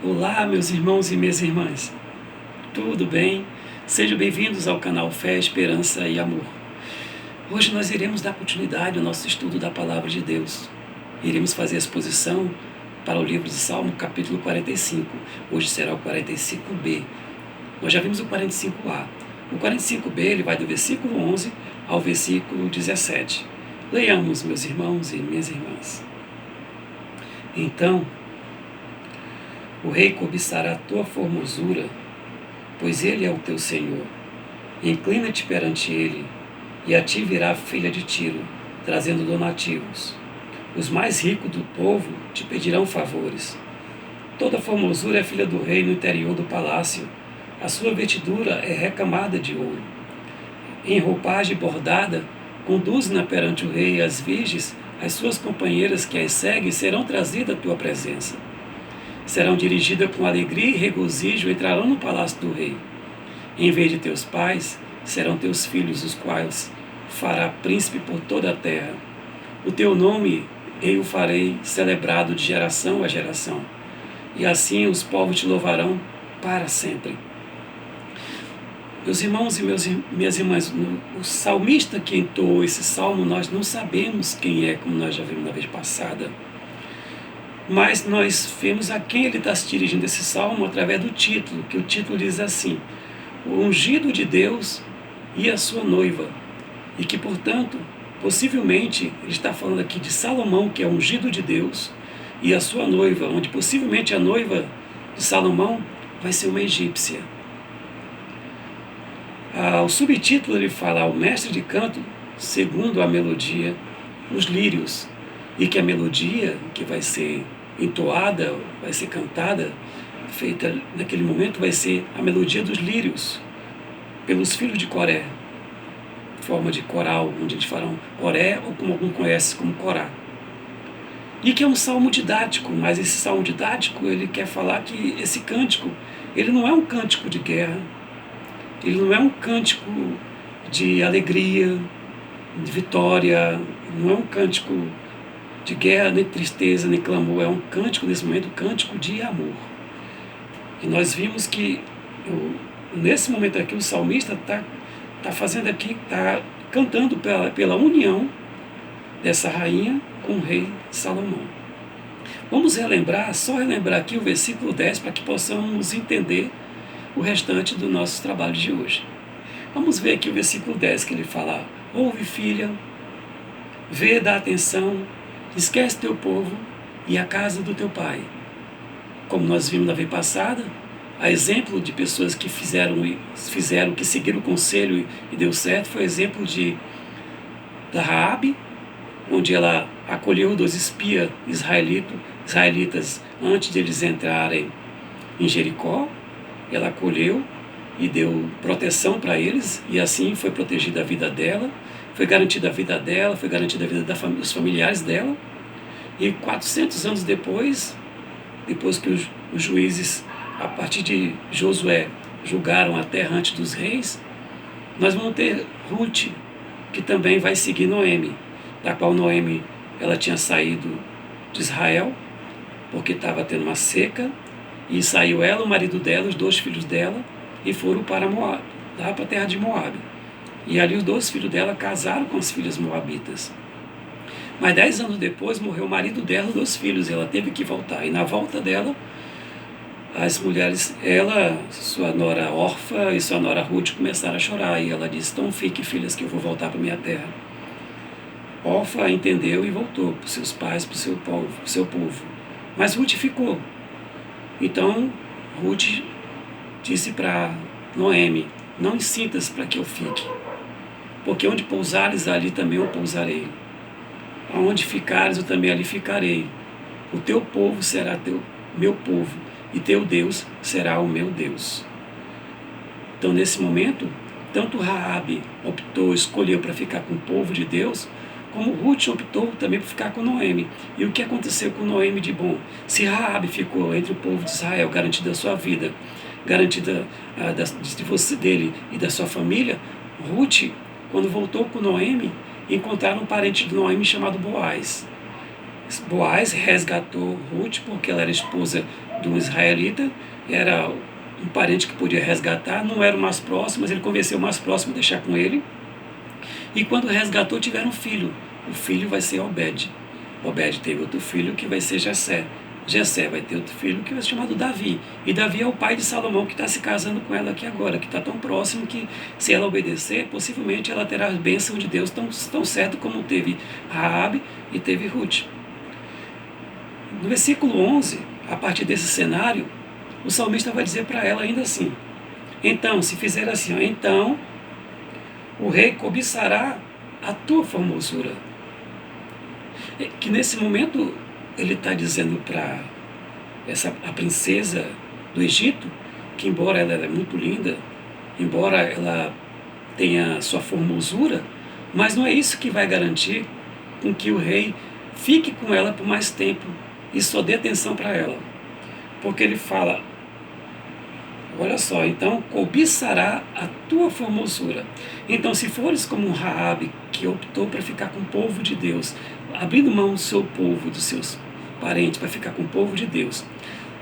Olá, meus irmãos e minhas irmãs. Tudo bem? Sejam bem-vindos ao canal Fé, Esperança e Amor. Hoje nós iremos dar continuidade ao nosso estudo da Palavra de Deus. Iremos fazer a exposição para o livro de Salmo, capítulo 45. Hoje será o 45b. Nós já vimos o 45a. O 45b ele vai do versículo 11 ao versículo 17. Leiamos, meus irmãos e minhas irmãs. Então, o rei cobiçará a tua formosura, pois ele é o teu Senhor. Inclina-te perante ele, e a ti virá a filha de Tiro, trazendo donativos. Os mais ricos do povo te pedirão favores. Toda formosura é filha do rei no interior do palácio. A sua vestidura é recamada de ouro. Em roupagem bordada, conduze-na perante o rei, e as virgens, as suas companheiras que as seguem, serão trazidas à tua presença. Serão dirigidas com alegria e regozijo, entrarão no palácio do rei. Em vez de teus pais, serão teus filhos, os quais fará príncipe por toda a terra. O teu nome eu o farei celebrado de geração a geração, e assim os povos te louvarão para sempre. Meus irmãos e minhas irmãs, o salmista que entoou esse salmo, nós não sabemos quem é, como nós já vimos na vez passada. Mas nós vemos a quem ele está se dirigindo esse salmo através do título, que o título diz assim: o ungido de Deus e a sua noiva. E que, portanto, possivelmente, ele está falando aqui de Salomão, que é ungido de Deus, e a sua noiva, onde possivelmente a noiva de Salomão vai ser uma egípcia. O subtítulo ele fala: o mestre de canto, segundo a melodia, os lírios. E que a melodia que vai ser entoada, vai ser cantada, feita naquele momento, vai ser a melodia dos lírios, pelos filhos de Coré, forma de coral, onde eles falam Coré, ou como algum conhece como Corá. E que é um salmo didático, mas esse salmo didático, ele quer falar que esse cântico, ele não é um cântico de guerra, ele não é um cântico de alegria, de vitória, não é um cântico de guerra, nem tristeza, nem clamor. É um cântico, nesse momento, um cântico de amor. E nós vimos que, nesse momento aqui, o salmista está fazendo aqui, está cantando pela união dessa rainha com o rei Salomão. Vamos só relembrar aqui o versículo 10, para que possamos entender o restante do nosso trabalho de hoje. Vamos ver aqui o versículo 10, que ele fala: ouve, filha, vê, dá atenção, esquece teu povo e a casa do teu pai. Como nós vimos na vez passada, a exemplo de pessoas que que seguiram o conselho e deu certo, foi o exemplo da Raabe, onde ela acolheu 2 espias israelitas antes de eles entrarem em Jericó. Ela acolheu e deu proteção para eles, e assim foi protegida a vida dela, foi garantida a vida dela, foi garantida a vida dos familiares dela. E 400 anos depois que os juízes, a partir de Josué, julgaram a terra antes dos reis, nós vamos ter Ruth, que também vai seguir Noemi, da qual Noemi ela tinha saído de Israel, porque estava tendo uma seca, e saiu ela, o marido dela, os 2 filhos dela, e foram para Moab, lá para a terra de Moab. E ali os 2 filhos dela casaram com as filhas moabitas. Mas 10 anos depois morreu o marido dela e 2 filhos, e ela teve que voltar. E na volta dela, as mulheres, ela, sua nora Orfa e sua nora Ruth começaram a chorar. E ela disse: então fique, filhas, que eu vou voltar para a minha terra. Orfa entendeu e voltou para os seus pais, para o seu povo. Mas Ruth ficou. Então Ruth disse para Noemi: não insintas para que eu fique, porque onde pousares, ali também eu pousarei. Aonde ficares, eu também ali ficarei. O teu povo será meu povo, e teu Deus será o meu Deus. Então, nesse momento, tanto Raabe escolheu para ficar com o povo de Deus, como Ruth optou também por ficar com Noemi. E o que aconteceu com Noemi de bom? Se Raabe ficou entre o povo de Israel, garantida a sua vida, garantida dele e da sua família, Ruth, quando voltou com Noemi, encontraram um parente de Noemi chamado Boaz. Boaz resgatou Ruth porque ela era esposa do israelita, era um parente que podia resgatar, não era o mais próximo, mas ele convenceu o mais próximo a deixar com ele. E quando resgatou, tiveram um filho. O filho vai ser Obed. Obed teve outro filho que vai ser Jessé. Jessé vai ter outro filho que vai ser chamado Davi. E Davi é o pai de Salomão, que está se casando com ela aqui agora, que está tão próximo que, se ela obedecer, possivelmente ela terá a bênção de Deus tão certo como teve Raabe e teve Ruth. No versículo 11, a partir desse cenário, o salmista vai dizer para ela ainda assim: então, se fizer assim, então o rei cobiçará a tua formosura. Que nesse momento ele está dizendo para a princesa do Egito, que embora ela é muito linda, embora ela tenha sua formosura, mas não é isso que vai garantir com que o rei fique com ela por mais tempo e só dê atenção para ela. Porque ele fala, olha só, então cobiçará a tua formosura. Então, se fores como Raabe, que optou para ficar com o povo de Deus, abrindo mão do seu povo, dos seus parentes, para ficar com o povo de Deus.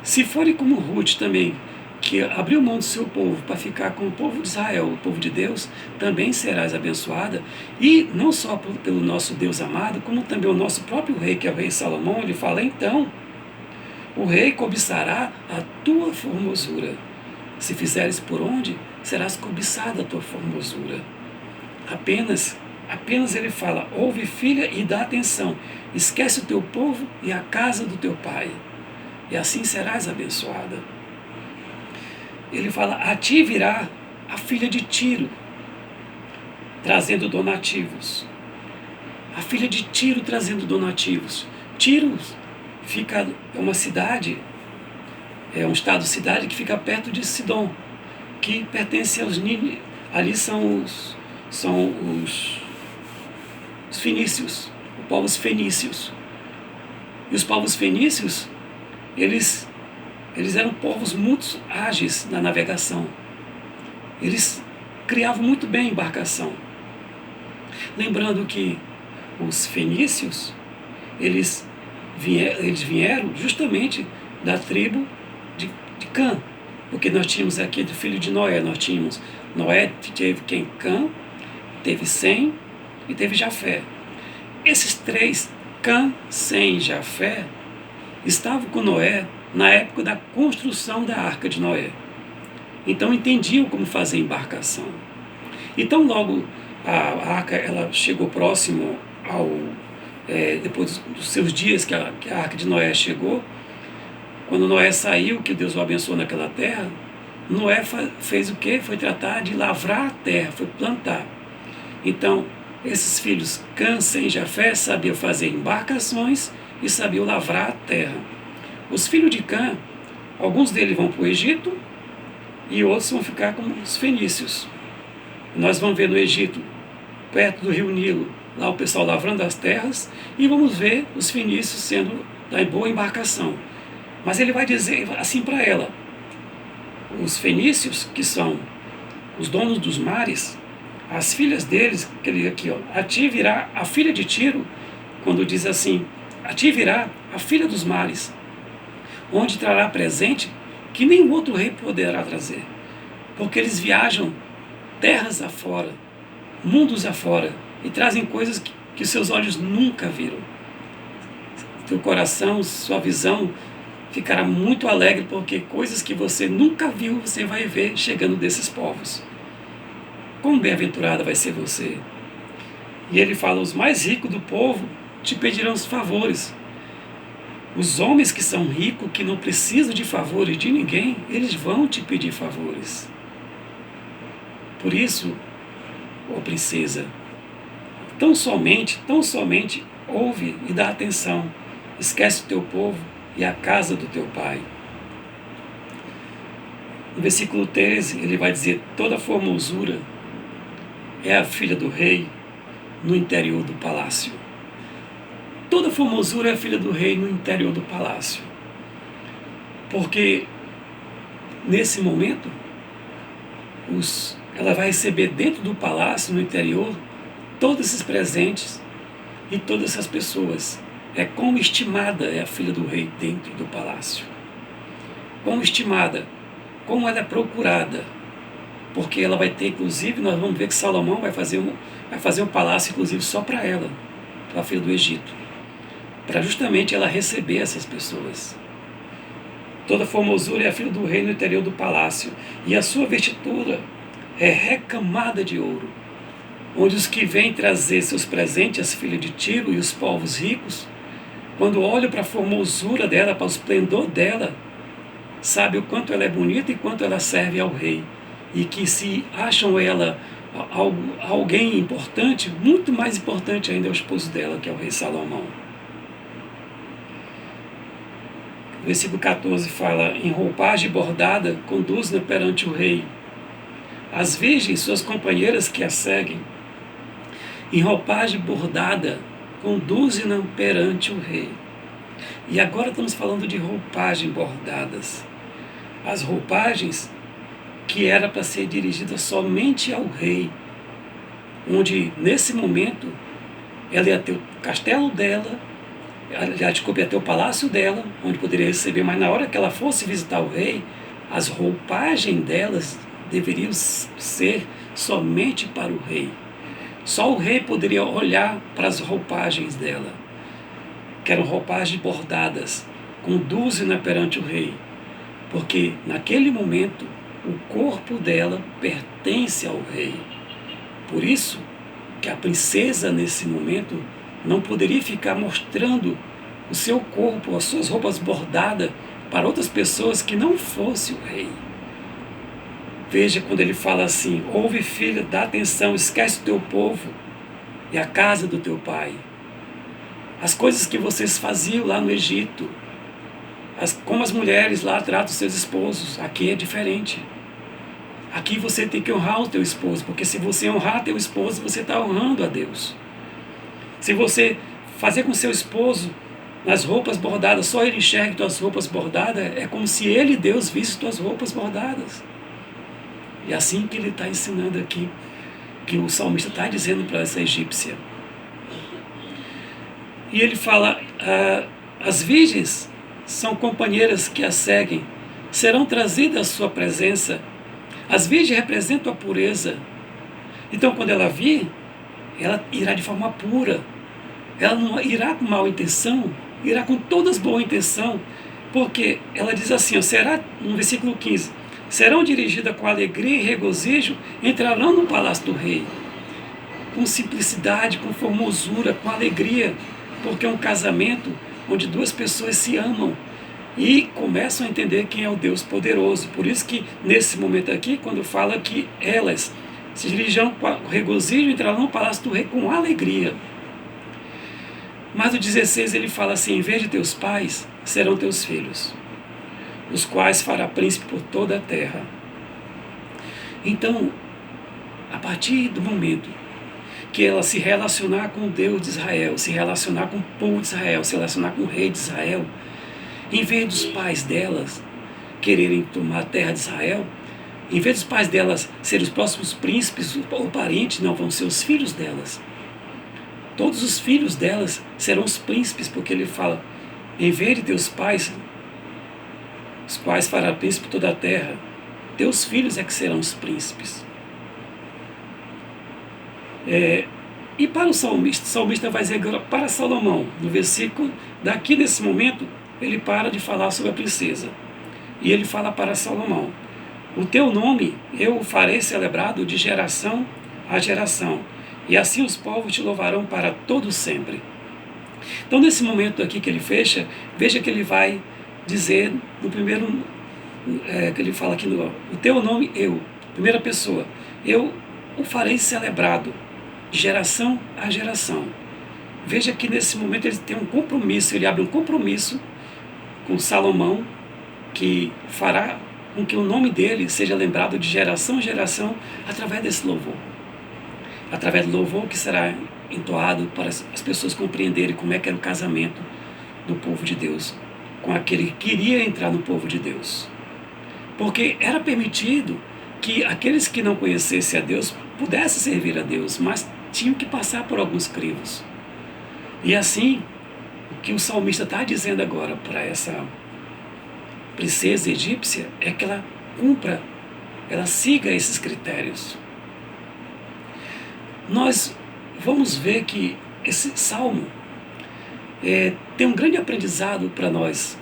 Se fores como Ruth também, que abriu mão do seu povo para ficar com o povo de Israel, o povo de Deus, também serás abençoada. E não só pelo nosso Deus amado, como também o nosso próprio rei, que é o rei Salomão, ele fala, então, o rei cobiçará a tua formosura. Se fizeres por onde, serás cobiçada a tua formosura. Apenas ele fala, ouve, filha, e dá atenção. Esquece o teu povo e a casa do teu pai, e assim serás abençoada. Ele fala, a ti virá a filha de Tiro, trazendo donativos. A filha de Tiro trazendo donativos. Tiro é uma cidade, é um estado-cidade que fica perto de Sidom, que pertence aos Nínive. Ali são os fenícios, os povos fenícios. E os povos fenícios, eles eram povos muito ágeis na navegação. Eles criavam muito bem a embarcação. Lembrando que os fenícios, eles vieram justamente da tribo de Cã, porque nós tínhamos aqui do filho de Noé, nós tínhamos Noé, teve quem? Cã, teve Sem e teve Jafé. Esses três, Cã, Sem e Jafé, estavam com Noé na época da construção da Arca de Noé. Então entendiam como fazer embarcação. Então logo a arca ela chegou próximo depois dos seus dias que a Arca de Noé chegou. Quando Noé saiu, que Deus o abençoou naquela terra, Noé fez o quê? Foi tratar de lavrar a terra, foi plantar. Então, esses filhos, Cã, Sem e Jafé, sabiam fazer embarcações e sabiam lavrar a terra. Os filhos de Cã, alguns deles vão para o Egito e outros vão ficar como os fenícios. Nós vamos ver no Egito, perto do rio Nilo, lá o pessoal lavrando as terras, e vamos ver os fenícios sendo da boa embarcação. Mas ele vai dizer assim para ela, os fenícios, que são os donos dos mares, as filhas deles, que ele aqui, a ti virá a filha de Tiro, quando diz assim, a ti virá a filha dos mares, onde trará presente que nenhum outro rei poderá trazer, porque eles viajam terras afora, mundos afora, e trazem coisas que seus olhos nunca viram. Teu coração, sua visão ficará muito alegre, porque coisas que você nunca viu, você vai ver chegando desses povos. Quão bem-aventurada vai ser você. E ele fala, os mais ricos do povo te pedirão os favores. Os homens que são ricos, que não precisam de favores de ninguém, eles vão te pedir favores. Por isso, ó princesa, tão somente ouve e dá atenção. Esquece o teu povo e a casa do teu pai. No versículo 13, ele vai dizer, toda formosura é a filha do rei no interior do palácio. Toda formosura é a filha do rei no interior do palácio. Porque, nesse momento, ela vai receber dentro do palácio, no interior, todos esses presentes e todas essas pessoas. É como estimada é a filha do rei dentro do palácio. como estimada, como ela é procurada, porque ela vai ter, inclusive, nós vamos ver que Salomão vai fazer um palácio, inclusive, só para ela, para a filha do Egito, para justamente ela receber essas pessoas. Toda formosura é a filha do rei no interior do palácio, e a sua vestitura é recamada de ouro, onde os que vêm trazer seus presentes às filhas de Tiro e os povos ricos, quando olham para a formosura dela, para o esplendor dela, sabe o quanto ela é bonita e quanto ela serve ao rei, e que se acham ela alguém importante, muito mais importante ainda é o esposo dela, que é o rei Salomão. O versículo 14 fala: em roupagem bordada, conduz-na perante o rei. As virgens, suas companheiras que a seguem, em roupagem bordada, conduz-na perante o rei. E agora estamos falando de roupagem bordadas. As roupagens que era para ser dirigida somente ao rei, onde nesse momento ela ia ter o castelo dela, já ia ter o palácio dela, onde poderia receber, mas na hora que ela fosse visitar o rei, as roupagens delas deveriam ser somente para o rei. Só o rei poderia olhar para as roupagens dela, que eram roupagens bordadas, conduzem-na perante o rei, porque naquele momento o corpo dela pertence ao rei. Por isso que a princesa nesse momento não poderia ficar mostrando o seu corpo, as suas roupas bordadas para outras pessoas que não fosse o rei. Veja quando ele fala assim: ouve, filha, dá atenção, esquece o teu povo e a casa do teu pai. As coisas que vocês faziam lá no Egito, como as mulheres lá tratam seus esposos, aqui é diferente. Aqui você tem que honrar o teu esposo, porque se você honrar teu esposo, você está honrando a Deus. Se você fazer com seu esposo nas roupas bordadas, só ele enxergue tuas roupas bordadas, é como se ele, Deus, visse tuas roupas bordadas. E é assim que ele está ensinando aqui, que o salmista está dizendo para essa egípcia. E ele fala: as virgens são companheiras que a seguem, serão trazidas à sua presença. As virgens representam a pureza. Então, quando ela vir, ela irá de forma pura. Ela não irá com má intenção, irá com todas boa intenção, porque ela diz assim, será, no versículo 15, serão dirigidas com alegria e regozijo, entrarão no palácio do rei, com simplicidade, com formosura, com alegria, porque é um casamento onde duas pessoas se amam e começam a entender quem é o Deus poderoso. Por isso que, nesse momento aqui, quando fala que elas se dirigirão com regozijo, entrarão no palácio do rei com alegria. Mas no 16 ele fala assim: em vez de teus pais, serão teus filhos, os quais fará príncipe por toda a terra. Então, a partir do momento que ela se relacionar com o Deus de Israel, se relacionar com o povo de Israel, se relacionar com o rei de Israel, em vez dos pais delas quererem tomar a terra de Israel, em vez dos pais delas serem os próximos príncipes ou parentes, não, vão ser os filhos delas. Todos os filhos delas serão os príncipes, porque ele fala: em vez de teus pais, os quais fará príncipe toda a terra, teus filhos é que serão os príncipes. E para o salmista vai dizer agora para Salomão, no versículo, daqui nesse momento, ele para de falar sobre a princesa. E ele fala para Salomão: o teu nome eu o farei celebrado de geração a geração, e assim os povos te louvarão para todo sempre. Então, nesse momento aqui que ele fecha, veja que ele vai dizer no primeiro, que ele fala aqui, o teu nome eu, primeira pessoa, eu o farei celebrado de geração a geração. Veja que nesse momento ele tem um compromisso, ele abre um compromisso com Salomão, que fará com que o nome dele seja lembrado de geração a geração através desse louvor. Através do louvor que será entoado para as pessoas compreenderem como é que era o casamento do povo de Deus com aquele que queria entrar no povo de Deus. Porque era permitido que aqueles que não conhecessem a Deus pudessem servir a Deus, mas tinham que passar por alguns crivos. E assim, o que o salmista está dizendo agora para princesa egípcia é que ela cumpra, ela siga esses critérios. Nós vamos ver que esse salmo tem um grande aprendizado para nós.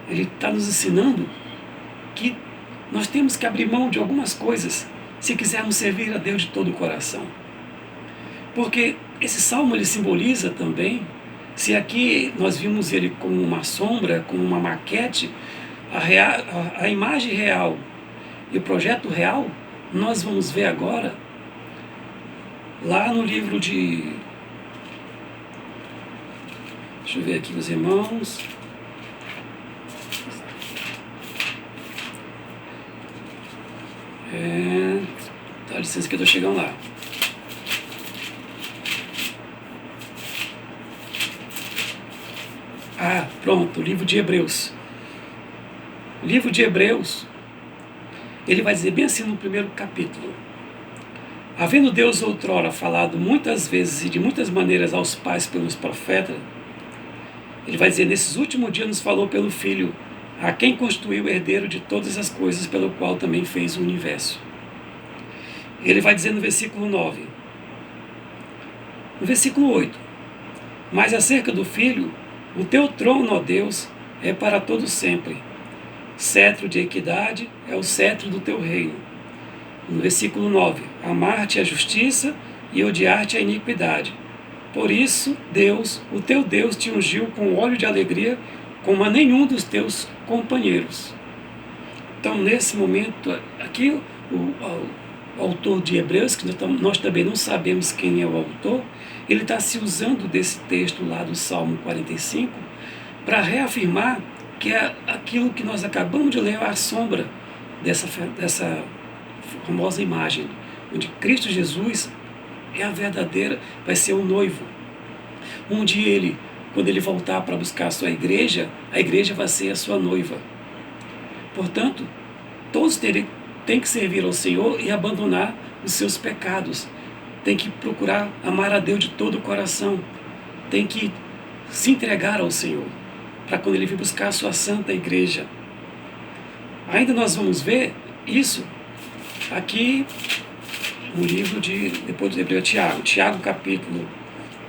Ele está nos ensinando que nós temos que abrir mão de algumas coisas se quisermos servir a Deus de todo o coração. Porque esse salmo ele simboliza também, se aqui nós vimos ele como uma sombra, como uma maquete, a imagem real e o projeto real, nós vamos ver agora lá no livro de... Deixa eu ver aqui os irmãos. Dá licença que eu estou chegando lá. Pronto, o livro de Hebreus. O livro de Hebreus, ele vai dizer bem assim no primeiro capítulo: havendo Deus outrora falado muitas vezes e de muitas maneiras aos pais pelos profetas, ele vai dizer, nesses últimos dias nos falou pelo Filho, a quem constituiu o herdeiro de todas as coisas, pelo qual também fez o universo. Ele vai dizer no versículo 9, no versículo 8, mas acerca do Filho, o teu trono, ó Deus, é para todo sempre. Cetro de equidade é o cetro do teu reino. No versículo 9, amar-te a justiça e odiar-te a iniquidade. Por isso, Deus, o teu Deus, te ungiu com óleo de alegria, como a nenhum dos teus companheiros. Então, nesse momento, aqui, o autor de Hebreus, que nós também não sabemos quem é o autor, ele está se usando desse texto lá do Salmo 45 para reafirmar que é aquilo que nós acabamos de ler, a sombra dessa famosa imagem, onde Cristo Jesus é a verdadeira, vai ser o noivo. Um dia quando ele voltar para buscar a igreja vai ser a sua noiva. Portanto, todos têm que servir ao Senhor e abandonar os seus pecados. Tem que procurar amar a Deus de todo o coração. Tem que se entregar ao Senhor, para quando ele vir buscar a sua santa igreja. Ainda nós vamos ver isso aqui no livro depois do Hebreu, Tiago capítulo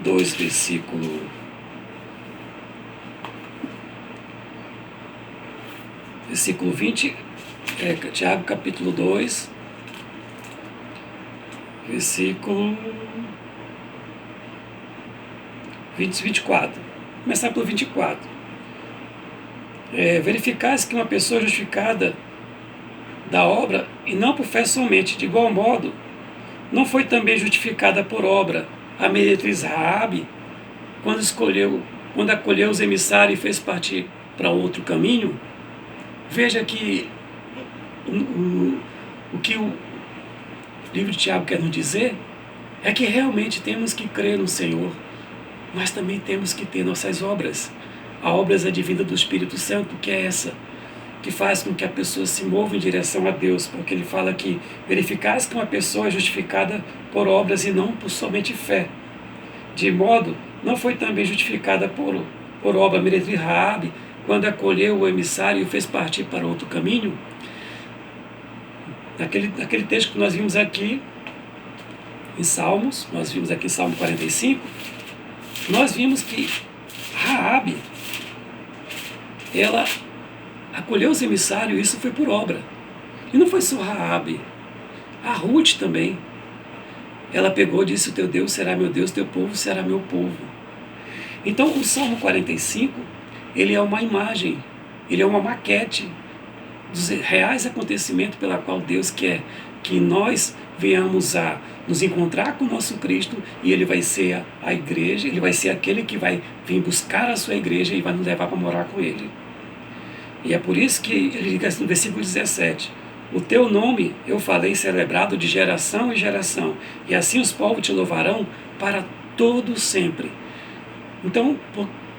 2, versículo 20, Tiago capítulo 2, versículo 24. Vou começar pelo 24. Verificais que uma pessoa justificada da obra, e não por fé somente, de igual modo, não foi também justificada por obra a meretriz Raabe, quando acolheu os emissários e fez partir para outro caminho? Veja que o que o livro de Tiago quer nos dizer é que realmente temos que crer no Senhor, mas também temos que ter nossas obras. A obra advinda do Espírito Santo, que é essa, que faz com que a pessoa se mova em direção a Deus, porque ele fala que verificais que uma pessoa é justificada por obras e não por somente fé. De modo, não foi também justificada por obra a meretriz Raabe, quando acolheu o emissário e o fez partir para outro caminho? Naquele texto que nós vimos aqui em Salmos, nós vimos aqui em Salmo 45, nós vimos que Raabe, ela acolheu os emissários, isso foi por obra. E não foi só Raabe, a Ruth também. Ela pegou e disse, o teu Deus será meu Deus, teu povo será meu povo. Então o Salmo 45, ele é uma imagem, ele é uma maquete dos reais acontecimentos pela qual Deus quer que nós venhamos a nos encontrar com o nosso Cristo, e ele vai ser a igreja, ele vai ser aquele que vai vir buscar a sua igreja e vai nos levar para morar com ele. E é por isso que ele diz no versículo 17, o teu nome eu falei celebrado de geração em geração, e assim os povos te louvarão para todo sempre. Então,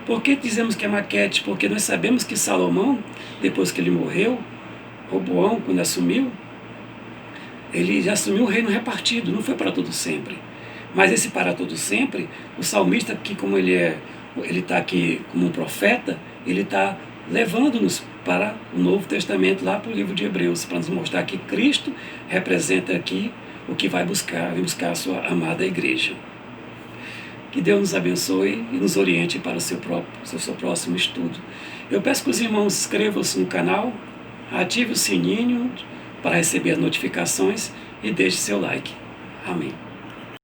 por que dizemos que é maquete? Porque nós sabemos que Salomão, depois que ele morreu, Roboão, quando assumiu, ele já assumiu o reino repartido, não foi para todo sempre. Mas esse para todo sempre, o salmista, que como ele está aqui como um profeta, ele está levando-nos para o Novo Testamento, lá para o livro de Hebreus, para nos mostrar que Cristo representa aqui o que vem buscar a sua amada igreja. Que Deus nos abençoe e nos oriente para o seu próximo estudo. Eu peço que os irmãos inscrevam-se no canal, ative o sininho para receber as notificações e deixe seu like. Amém.